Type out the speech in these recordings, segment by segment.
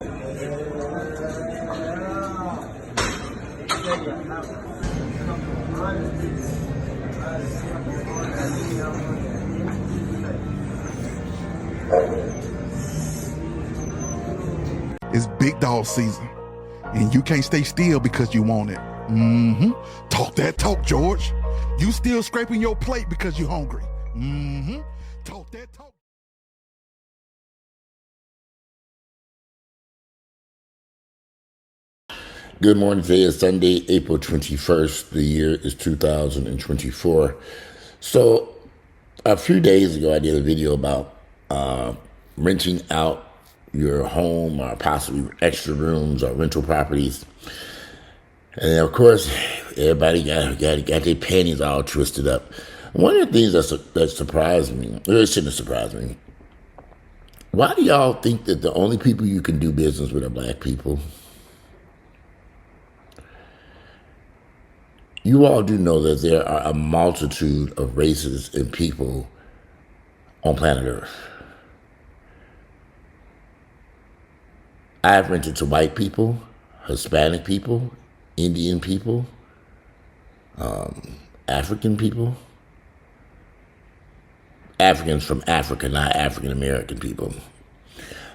It's big dog season, and you can't stay still because you want it. Talk that talk, George. You still scraping your plate because you're hungry. Talk that talk. Good morning. Today is Sunday, April 21st. The year is 2024. So a few days ago, I did a video about renting out your home or possibly extra rooms or rental properties. And of course, everybody got their panties all twisted up. One of the things that surprised me, or it shouldn't have surprised me, why do y'all think that the only people you can do business with are black people? You all do know that there are a multitude of races and people on planet Earth. I've rented to white people, Hispanic people, Indian people, African people, Africans from Africa, not African American people.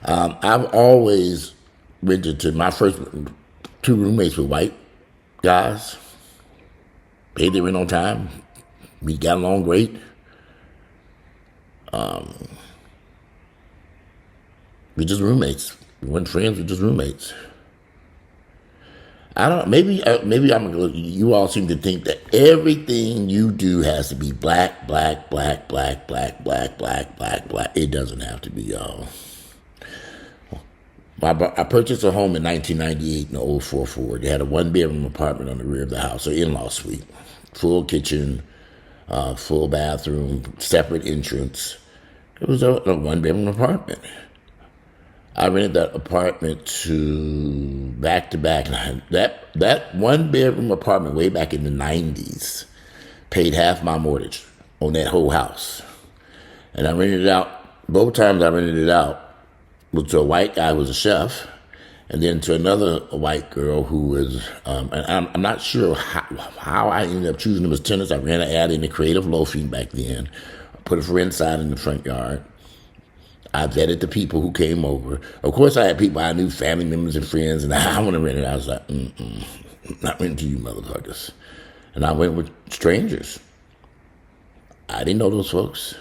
I've always rented to my first two roommates were white guys. Paid their rent on time. We got along great. We just roommates. We weren't friends. We just roommates. I don't. Maybe you all seem to think that everything you do has to be black, black, black, black, black, black, black, black, black. It doesn't have to be, y'all. I purchased a home in 1998 in the old 4 They had a one-bedroom apartment on the rear of the house, an in-law suite. Full kitchen, full bathroom, separate entrance. It was a one-bedroom apartment. I rented that apartment to back-to-back. That one-bedroom apartment way back in the 90s paid half my mortgage on that whole house. And I rented it out, both times I rented it out, was to a white guy who was a chef, and then to another white girl who was, and I'm not sure how I ended up choosing them as tenants. I ran an ad in the Creative Loafing back then, put it for inside in the front yard. I vetted the people who came over. Of course, I had people I knew, family members and friends, and I want to rent it. I was like, not renting to you motherfuckers. And I went with strangers. I didn't know those folks.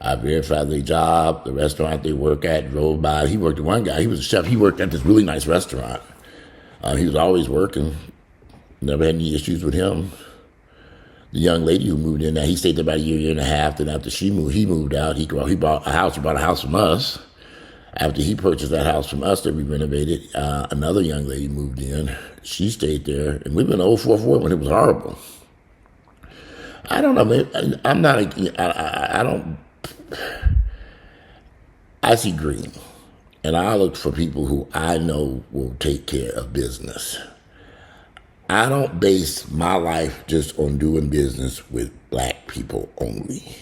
I verified their job, the restaurant they work at, drove by. He worked at one guy. He was a chef. He worked at this really nice restaurant. He was always working. Never had any issues with him. The young lady who moved in there, he stayed there about a year and a half. Then after he moved out. He bought a house. He bought a house from us. After he purchased that house from us that we renovated, another young lady moved in. She stayed there. And we've been in 044 when it was horrible. I don't know. I'm not, I don't, I see green, and I look for people who I know will take care of business. I don't base my life just on doing business with black people only.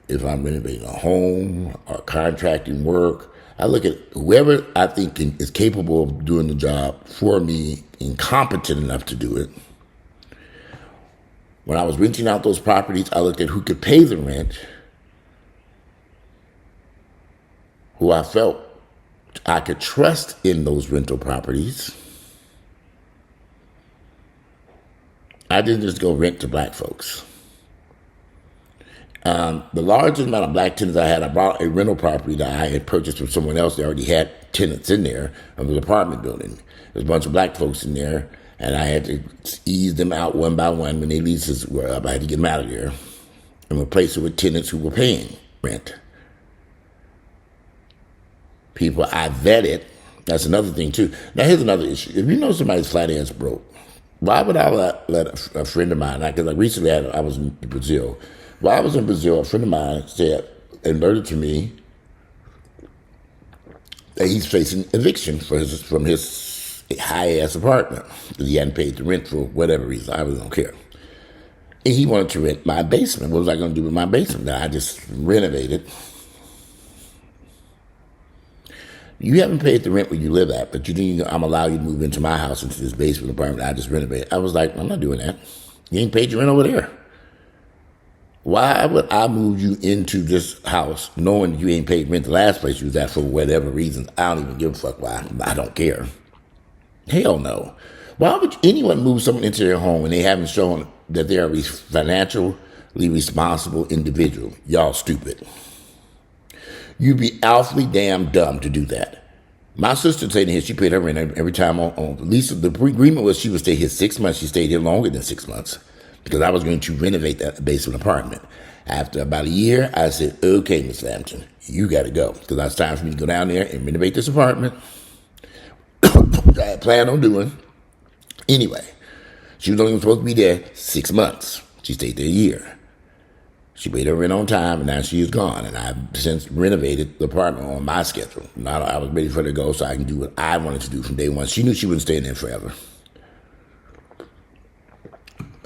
If I'm renovating a home or contracting work, I look at whoever I think is capable of doing the job for me and competent enough to do it. When I was renting out those properties, I looked at who could pay the rent, who I felt I could trust in those rental properties. I didn't just go rent to black folks. The largest amount of black tenants I had, I bought a rental property that I had purchased from someone else. They already had tenants in there. It was an apartment building. There's a bunch of black folks in there, and I had to ease them out one by one. When their leases were up, I had to get them out of there and replace it with tenants who were paying rent. People I vetted, that's another thing too. Now here's another issue. If you know somebody's flat ass broke, why would I let a friend of mine, because like recently I was in Brazil. While I was in Brazil, a friend of mine alerted to me that he's facing eviction from his high-ass apartment because he hadn't paid the rent for whatever reason. I really don't care. And he wanted to rent my basement. What was I going to do with my basement? Now, I just renovated. You haven't paid the rent where you live at, but you think I'm allow you to move into my house, into this basement apartment I just renovated. I was like, I'm not doing that. You ain't paid your rent over there. Why would I move you into this house knowing you ain't paid rent the last place you was at for whatever reason? I don't even give a fuck why. I don't care. Hell no. Why would anyone move someone into their home when they haven't shown that they are a financially responsible individual? Y'all stupid. You'd be awfully damn dumb to do that. My sister stayed in here. She paid her rent every time on Lisa. The agreement was she would stay here 6 months. She stayed here longer than 6 months because I was going to renovate that basement apartment. After about a year, I said, okay, Miss Lambton, you got to go because it's time for me to go down there and renovate this apartment. I had planned on doing. Anyway, she was only supposed to be there 6 months. She stayed there a year. She paid her rent on time, and now she is gone. And I've since renovated the apartment on my schedule. Now I was ready for her to go so I can do what I wanted to do from day one. She knew she wouldn't stay in there forever.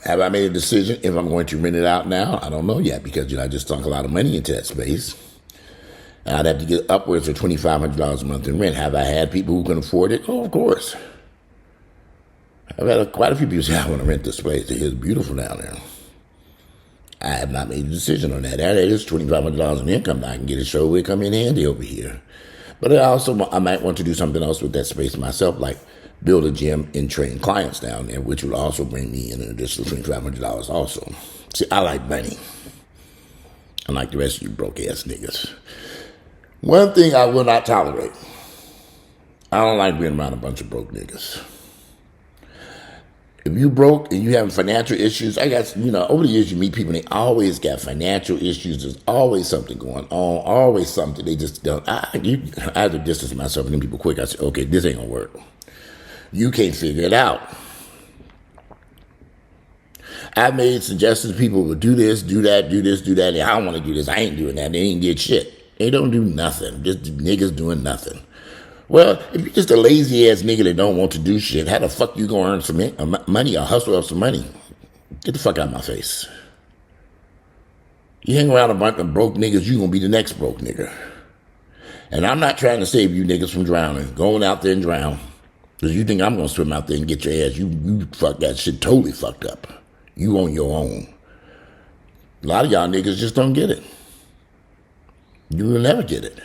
Have I made a decision if I'm going to rent it out now? I don't know yet because I just sunk a lot of money into that space. And I'd have to get upwards of $2,500 a month in rent. Have I had people who can afford it? Oh, of course. I've had quite a few people say, I want to rent this place. It's beautiful down there. I have not made a decision on that. That is $2,500 in income that I can get a show where it come in handy over here. But I might want to do something else with that space myself, like build a gym and train clients down there, which would also bring me in an additional $2,500 also. See, I like money. Unlike the rest of you broke-ass niggas. One thing I will not tolerate. I don't like being around a bunch of broke niggas. If you broke and you having financial issues, I guess, over the years you meet people and they always got financial issues. There's always something going on, always something. They just don't. I have to distance myself from them people quick. I say, okay, this ain't going to work. You can't figure it out. I've made suggestions. People will do this, do that, do this, do that. And I don't want to do this. I ain't doing that. They ain't did shit. They don't do nothing. Just niggas doing nothing. Well, if you're just a lazy-ass nigga that don't want to do shit, how the fuck you gonna earn some money or hustle up some money? Get the fuck out of my face. You hang around a bunch of broke niggas, you gonna be the next broke nigga. And I'm not trying to save you niggas from drowning. Going out there and drown. Because you think I'm gonna swim out there and get your ass. You fuck that shit totally fucked up. You on your own. A lot of y'all niggas just don't get it. You will never get it.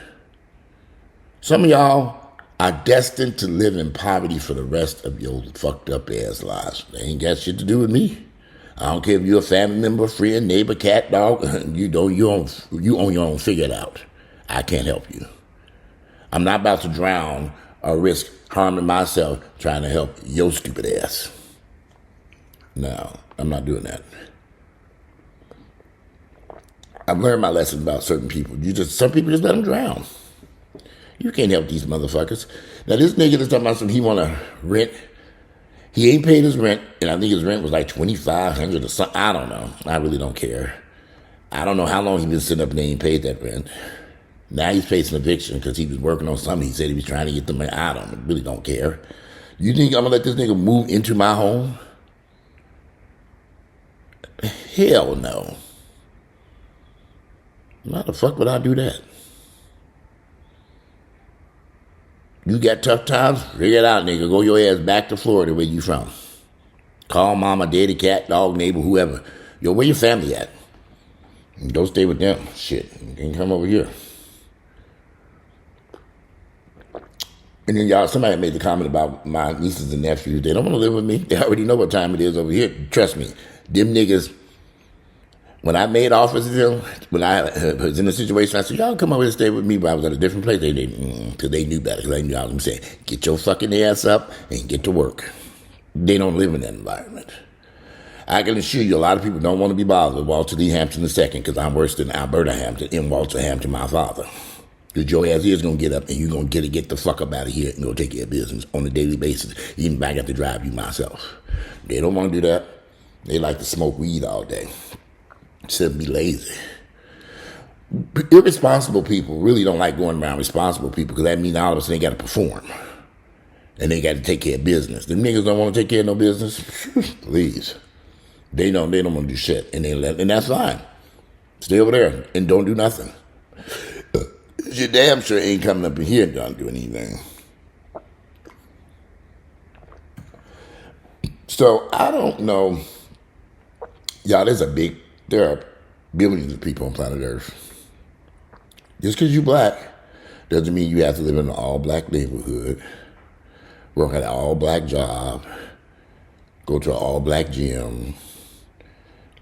Some of y'all are destined to live in poverty for the rest of your fucked up ass lives. They ain't got shit to do with me. I don't care if you're a family member, friend, neighbor, cat, dog. You on your own. Figure it out. I can't help you. I'm not about to drown or risk harming myself trying to help your stupid ass. No, I'm not doing that. I've learned my lesson about certain people. Some people just let them drown. You can't help these motherfuckers. Now, this nigga that's talking about something he want to rent. He ain't paid his rent, and I think his rent was like $2,500 or something. I don't know. I really don't care. I don't know how long he been sitting up and they ain't paid that rent. Now he's facing eviction because he was working on something. He said he was trying to get the money. I really don't care. You think I'm going to let this nigga move into my home? Hell no. Why the fuck would I do that? You got tough times? Figure it out, nigga. Go your ass back to Florida where you from. Call mama, daddy, cat, dog, neighbor, whoever. Yo, where your family at? And go stay with them. Shit. You can't come over here. And then y'all, somebody made the comment about my nieces and nephews. They don't want to live with me. They already know what time it is over here. Trust me. Them niggas, when I made offers to them, when I was in a situation, I said, y'all come over and stay with me, but I was at a different place. They didn't, because they knew better. Because they knew I was saying, get your fucking ass up and get to work. They don't live in that environment. I can assure you a lot of people don't want to be bothered with Walter Lee Hampton II because I'm worse than Alberta Hampton and Walter Hampton, my father. Because your ass is going to get up and you're going to get the fuck up out of here and go take care of business on a daily basis. Even if I got to drive you myself. They don't want to do that. They like to smoke weed all day. Instead of be lazy. Irresponsible people really don't like going around responsible people because that means all of a sudden they got to perform. And they got to take care of business. The niggas don't want to take care of no business. Please. They don't want to do shit. And that's fine. Stay over there and don't do nothing. You damn sure ain't coming up in here and don't do anything. So I don't know. Y'all, there are billions of people on planet Earth. Just because you're black doesn't mean you have to live in an all-black neighborhood, work at an all-black job, go to an all-black gym.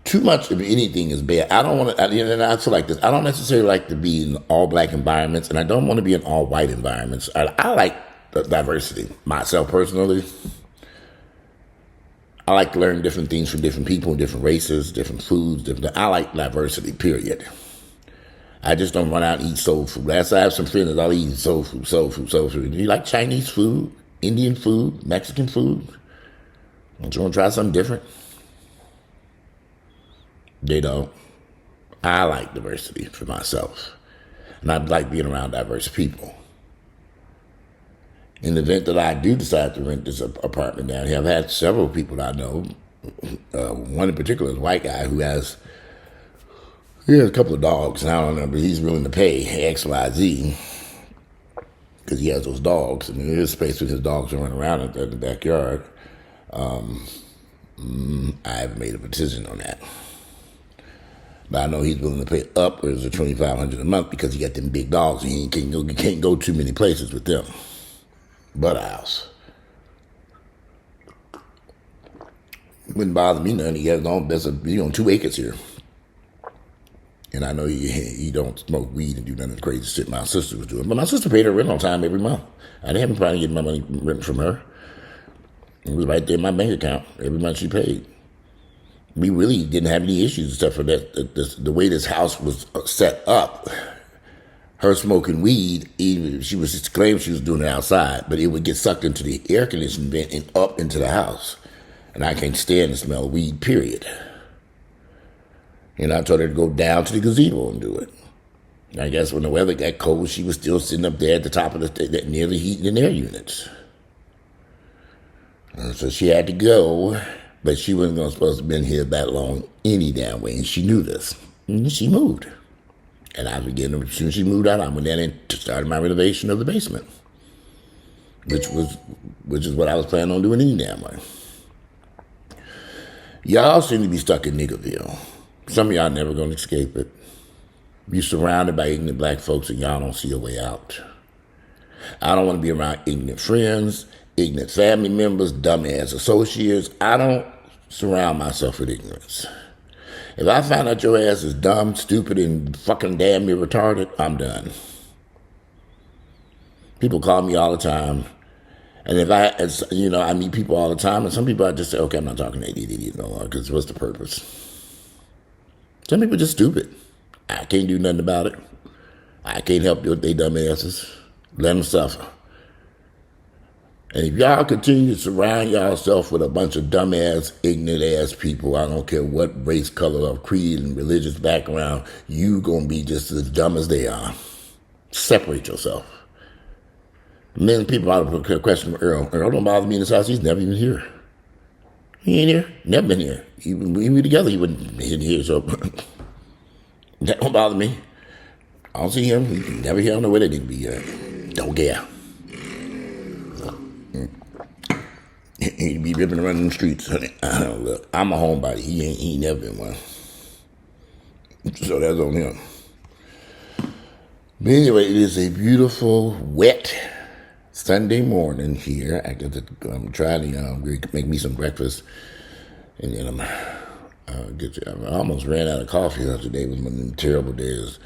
Too much of anything is bad. I don't want to, and I feel like this, I don't necessarily like to be in all-black environments, and I don't want to be in all-white environments. I like the diversity. Myself, personally, I like to learn different things from different people, different races, different foods. I like diversity, period. I just don't run out and eat soul food. I have some friends that I'll eat soul food. Do you like Chinese food, Indian food, Mexican food? Don't you want to try something different? They don't. I like diversity for myself. And I like being around diverse people. In the event that I do decide to rent this apartment down here, I've had several people that I know. One in particular is a white guy who has a couple of dogs, and I don't know, but he's willing to pay XYZ because he has those dogs, and there is space for his dogs to run around in the backyard. I haven't made a decision on that. But I know he's willing to pay upwards of $2,500 a month because he got them big dogs, and he can't go too many places with them. But a house. Wouldn't bother me none. He has he's on 2 acres here. And I know he don't smoke weed and do none of the crazy shit my sister was doing. But my sister paid her rent on time every month. I didn't have a problem getting my money rent from her. It was right there in my bank account every month she paid. We really didn't have any issues except for that the way this house was set up. Her smoking weed, even she was just claiming she was doing it outside, but it would get sucked into the air conditioning vent and up into the house. And I can't stand the smell of weed, period. And I told her to go down to the gazebo and do it. And I guess when the weather got cold, she was still sitting up there at the top of near the heating and air units. And so she had to go, but she wasn't supposed to have been here that long any damn way, and she knew this. And she moved. And I began to, as soon as she moved out, I went down and started my renovation of the basement, which is what I was planning on doing any damn way. Y'all seem to be stuck in niggaville. Some of y'all never gonna escape it. You're surrounded by ignorant black folks and y'all don't see a way out. I don't want to be around ignorant friends, ignorant family members, dumbass associates. I don't surround myself with ignorance. If I find out your ass is dumb, stupid, and fucking damn near retarded, I'm done. People call me all the time. And I meet people all the time, and some people I just say, okay, I'm not talking to idiot no longer, because what's the purpose? Some people are just stupid. I can't do nothing about it. I can't help you with they dumb asses. Let them suffer. And if y'all continue to surround yourself with a bunch of dumbass, ignorant-ass people, I don't care what race, color, or creed, and religious background, you going to be just as dumb as they are. Separate yourself. And then people out of question Earl. Earl don't bother me in this house. He's never even here. He ain't here. Never been here. Even we were together, he wouldn't be in here, so that don't bother me. I don't see him. He never here. I don't know where they need to be here. Don't care. He'd be ripping around in the streets, honey. Look, I'm a homebody. He ain't never been one. So that's on him. But anyway, it is a beautiful, wet Sunday morning here. I'm trying to make me some breakfast, and then I almost ran out of coffee the other day. It was one of them terrible days.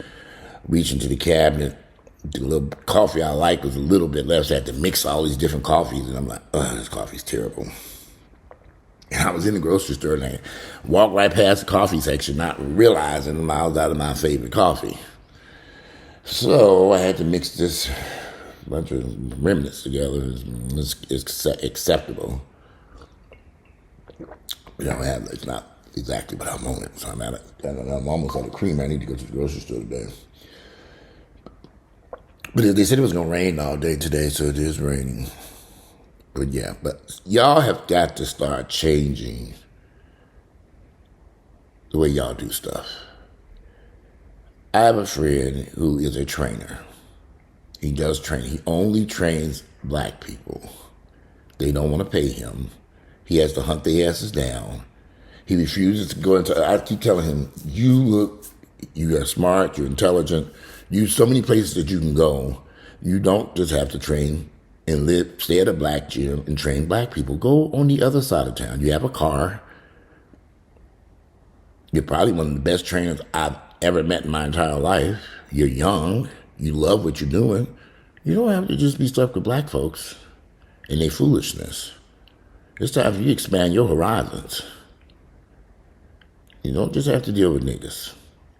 Reaching to the cabinet, the little coffee I like was a little bit left. So I had to mix all these different coffees, and I'm like, this coffee's terrible. And I was in the grocery store, and I walked right past the coffee section, not realizing I was out of my favorite coffee. So I had to mix this bunch of remnants together. It's acceptable. It's not exactly what I wanted. So I'm almost out of cream. I need to go to the grocery store today. But they said it was going to rain all day today, so it is raining. But yeah, but y'all have got to start changing the way y'all do stuff. I have a friend who is a trainer. He does train. He only trains black people. They don't want to pay him. He has to hunt their asses down. He refuses to go into. I keep telling him, you are smart, you're intelligent. You so many places that you can go. You don't just have to train and stay at a black gym and train black people. Go on the other side of town. You have a car. You're probably one of the best trainers I've ever met in my entire life. You're young. You love what you're doing. You don't have to just be stuck with black folks and their foolishness. It's time for you to expand your horizons. You don't just have to deal with niggas.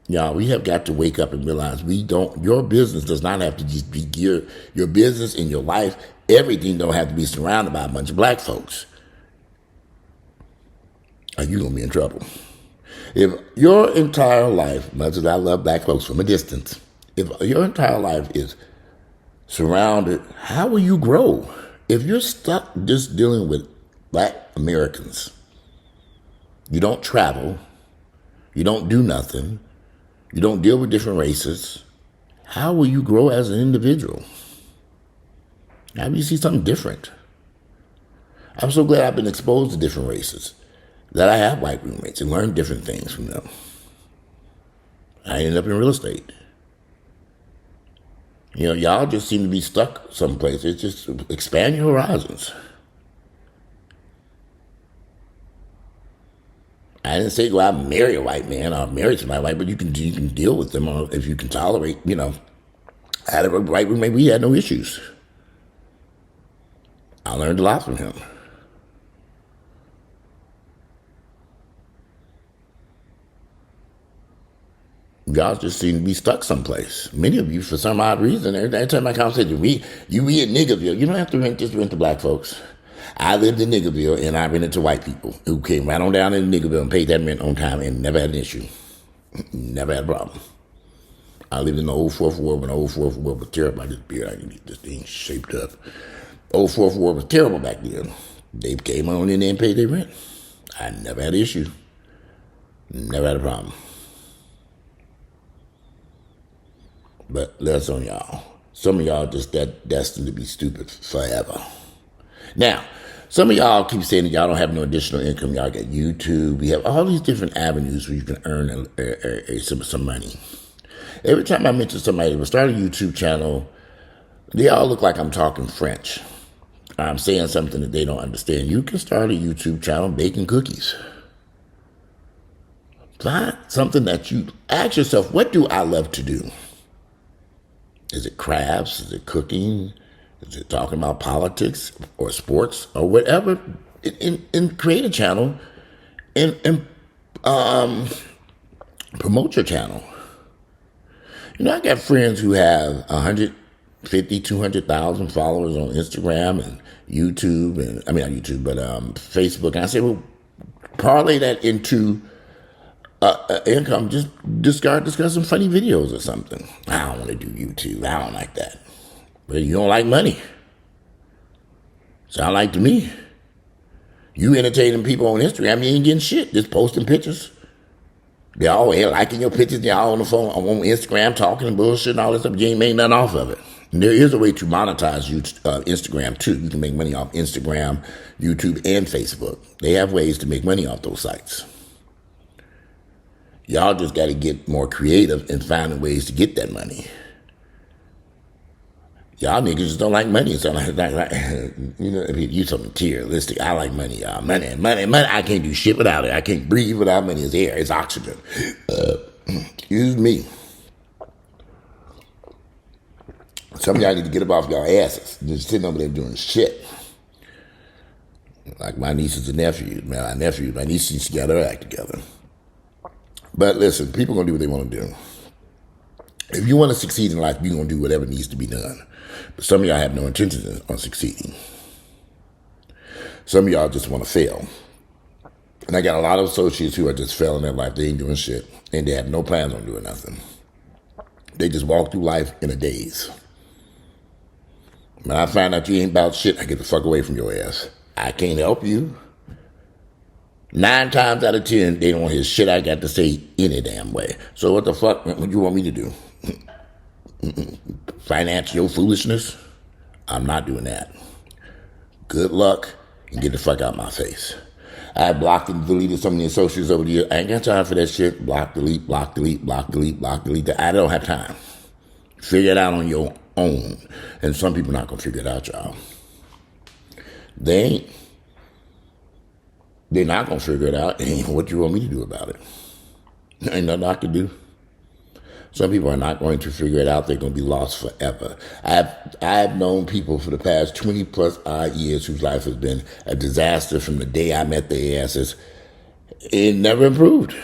Y'all, we have got to wake up and realize your business does not have to just be geared, your business and your life, everything don't have to be surrounded by a bunch of black folks. Or you're going to be in trouble. If your entire life, much as I love black folks from a distance, if your entire life is surrounded, how will you grow? If you're stuck just dealing with black Americans, you don't travel, you don't do nothing, you don't deal with different races, how will you grow as an individual? How do you see something different? I'm so glad I've been exposed to different races, that I have white roommates and learned different things from them. I ended up in real estate. You know, y'all just seem to be stuck someplace. It's just expand your horizons. I didn't say go out and marry a white man or marry somebody white, but you can deal with them if you can tolerate, you know. I had a white roommate, we had no issues. I learned a lot from him. Y'all just seem to be stuck someplace. Many of you, for some odd reason, every time I conversation, you in niggaville. You don't have to rent to black folks. I lived in niggaville, and I rented to white people who came right on down in niggaville and paid that rent on time and never had an issue. Never had a problem. I lived in the old Fourth Ward when the old Fourth Ward was terrible. I just beard, I need this thing shaped up. Old Fourth Ward was terrible back then. They came on in there and paid their rent. I never had an issue. Never had a problem. But that's on y'all. Some of y'all just destined to be stupid forever. Now, some of y'all keep saying that y'all don't have no additional income. Y'all got YouTube. We have all these different avenues where you can earn some money. Every time I mention somebody will start a YouTube channel, they all look like I'm talking French. I'm saying something that they don't understand. You can start a YouTube channel baking cookies. Find something that you ask yourself, what do I love to do? Is it crafts? Is it cooking? Is it talking about politics or sports or whatever? And create a channel and promote your channel. You know, I got friends who have 150, 200,000 followers on Instagram and YouTube, and I mean not YouTube, but Facebook. And I say, well, parlay that into income. Just start discussing funny videos or something. I don't want to do YouTube. I don't like that. But you don't like money. Sound like to me. You entertaining people on Instagram, you ain't getting shit. Just posting pictures. They all liking your pictures. They all on the phone, on Instagram, talking and bullshit and all this stuff. You ain't made nothing off of it. And there is a way to monetize Instagram too. You can make money off Instagram, YouTube, and Facebook. They have ways to make money off those sites. Y'all just got to get more creative and finding ways to get that money. Y'all niggas just don't like money. So like you know, if you something materialistic, I like money, y'all. Money. I can't do shit without it. I can't breathe without money. It's air. It's oxygen. Excuse me. Some of y'all need to get up off y'all asses. Just sitting over there doing shit. Like my nieces and nephews. My nieces got their act together. But listen, people going to do what they want to do. If you want to succeed in life, you're going to do whatever needs to be done. But some of y'all have no intention on succeeding. Some of y'all just want to fail. And I got a lot of associates who are just failing their life. They ain't doing shit. And they have no plans on doing nothing. They just walk through life in a daze. When I find out you ain't about shit, I get the fuck away from your ass. I can't help you. 9 times out of 10, they don't hear shit I got to say any damn way. So what the fuck would you want me to do? finance your foolishness, I'm not doing that. Good luck and get the fuck out my face. I blocked and deleted so many associates over the years. I ain't got time for that shit. Block, delete, block, delete, block, delete, block, delete. I don't have time. Figure it out on your own. And some people not going to figure it out, y'all. They ain't. They're not going to figure it out. And what you want me to do about it? There ain't nothing I can do. Some people are not going to figure it out. They're going to be lost forever. I've known people for the past 20 plus odd years whose life has been a disaster from the day I met their asses. It never improved.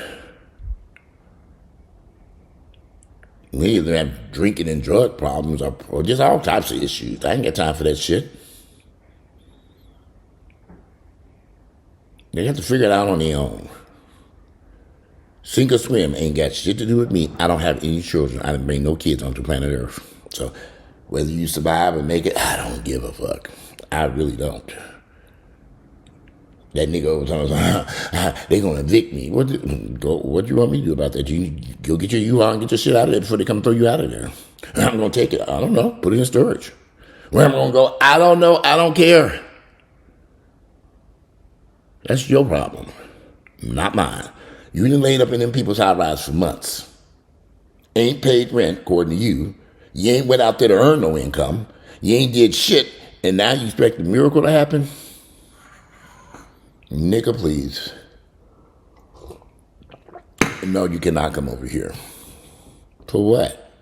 We either have drinking and drug problems or just all types of issues. I ain't got time for that shit. They have to figure it out on their own. Sink or swim ain't got shit to do with me. I don't have any children. I didn't bring no kids onto planet Earth. So whether you survive or make it, I don't give a fuck. I really don't. That nigga over there, they gonna evict me. What do you want me to do about that? You go get your U-Haul and get your shit out of there before they come throw you out of there. I'm gonna take it. I don't know. Put it in storage. Where I'm gonna go, I don't know. I don't care. That's your problem, not mine. You done laid up in them people's high-rise for months. Ain't paid rent, according to you. You ain't went out there to earn no income. You ain't did shit, and now you expect a miracle to happen? Nigga, please. No, you cannot come over here. For what?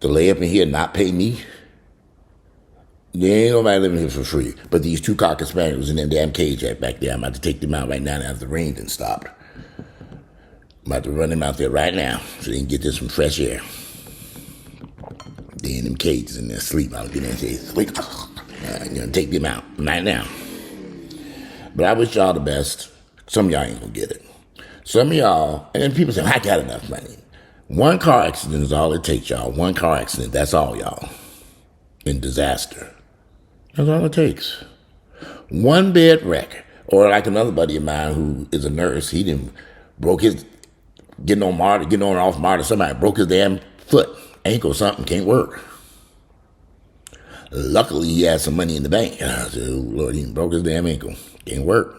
To lay up in here and not pay me? There ain't nobody living here for free. But these two cocker spaniels in that damn cage right back there, I'm about to take them out right now after the rain done stopped. I'm about to run them out there right now so they can get this some fresh air. They in them cages in there sleep. I'll get in there and sleep. I'm going to take them out right now. But I wish y'all the best. Some of y'all ain't going to get it. Some of y'all, and then people say, I got enough money. One car accident is all it takes, y'all. One car accident, that's all, y'all. In disaster. That's all it takes. One bed wreck. Or like another buddy of mine who is a nurse, he didn't broke his, getting on off MARTA, somebody broke his damn foot, ankle, something, can't work. Luckily, he had some money in the bank. And I said, oh, Lord, he broke his damn ankle. Can't work.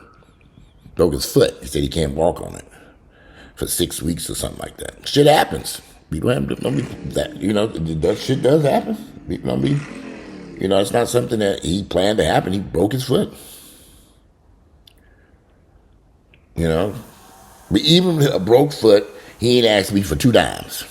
Broke his foot. He said he can't walk on it for 6 weeks or something like that. Shit happens. People don't be that, that shit does happen. People don't be, it's not something that he planned to happen. He broke his foot. But even with a broke foot, he ain't asked me for 2 dimes.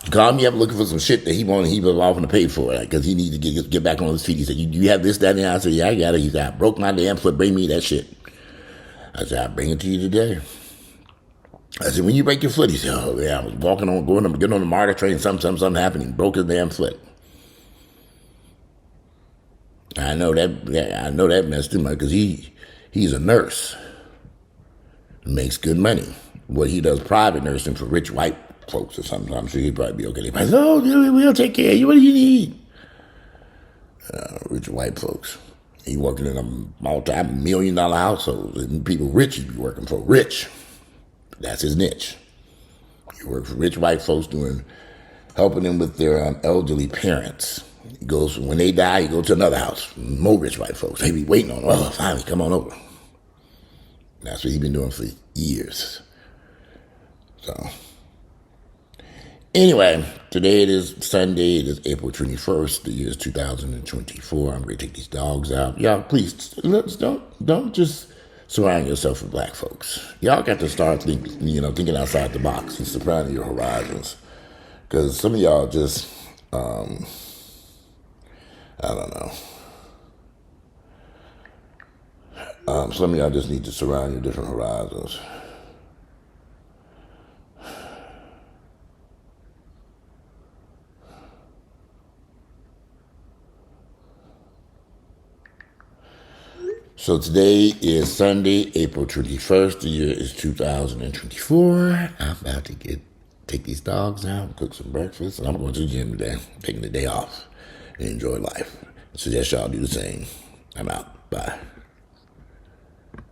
He called me up looking for some shit that he was offering to pay for, because he needed to get back on his feet. He said, you have this, that, and that? I said, yeah, I got it. He said, I broke my damn foot, bring me that shit. I said, I'll bring it to you today. I said, when you break your foot? He said, oh, yeah, I was getting on the MARTA train, something happened. He broke his damn foot. I know that messed him up, because he's a nurse. Makes good money. What he does private nursing for rich white folks or something. I'm sure he'd probably be okay. They say, oh, we'll take care of you. What do you need? Rich white folks. He working in a multi-million-dollar household. And people rich he'd be working for. Rich. That's his niche. He works for rich white folks helping them with their elderly parents. He goes, when they die, he goes to another house. More rich white folks. They be waiting on him. Oh, finally, come on over. That's what he's been doing for years. So, anyway, today it is Sunday. It is April 21st. The year is 2024. I'm going to take these dogs out. Y'all, please, don't just surround yourself with black folks. Y'all got to start thinking outside the box and surrounding your horizons. Because some of y'all just, I don't know. Some of y'all just need to surround your different horizons. So today is Sunday, April 21st. The year is 2024. I'm about to take these dogs out, cook some breakfast, and I'm going to the gym today. Taking the day off and enjoy life. I suggest y'all do the same. I'm out. Bye.